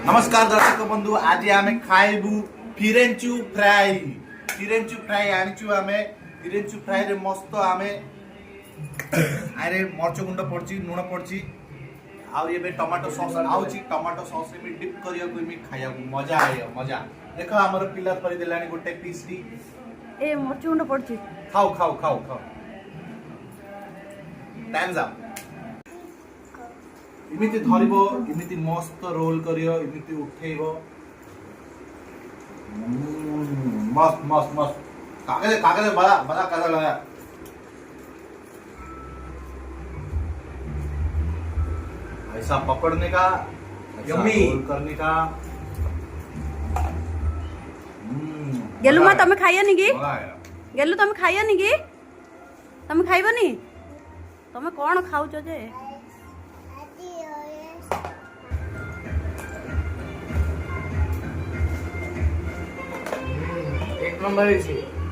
नमस्कार दर्शक बंधु आज आम खाइबू फिरेंचु फ्राई आनिचु आमे फिरेंचु फ्राई रे मस्त आमे अरे मर्च गुंड पड़ची लुण पड़ची आउ ये टमाटो सॉस आउची टमाटो सॉस में डिप करिया को मी खाया मजा आयो मजा देखो हमर पिला परि देलानी गोटे पीस दी ए मर्च गुंड पड़ची खाओ खाओ खाओ खाओ टाइम्स अप इमिति धरिबो इमिति मस्त रोल करियो इमिति उठेइबो मस्त मस्त मस्त कागज कागज बड़ा बड़ा कागज लगा ऐसा पकड़ने का यम्मी रोल करने का गेलु मा तमे खाइया नी की मजा आया गेलु तमे खाइया नी की तमे खाइबनी तमे कोन खाउचो जे एक नंबर है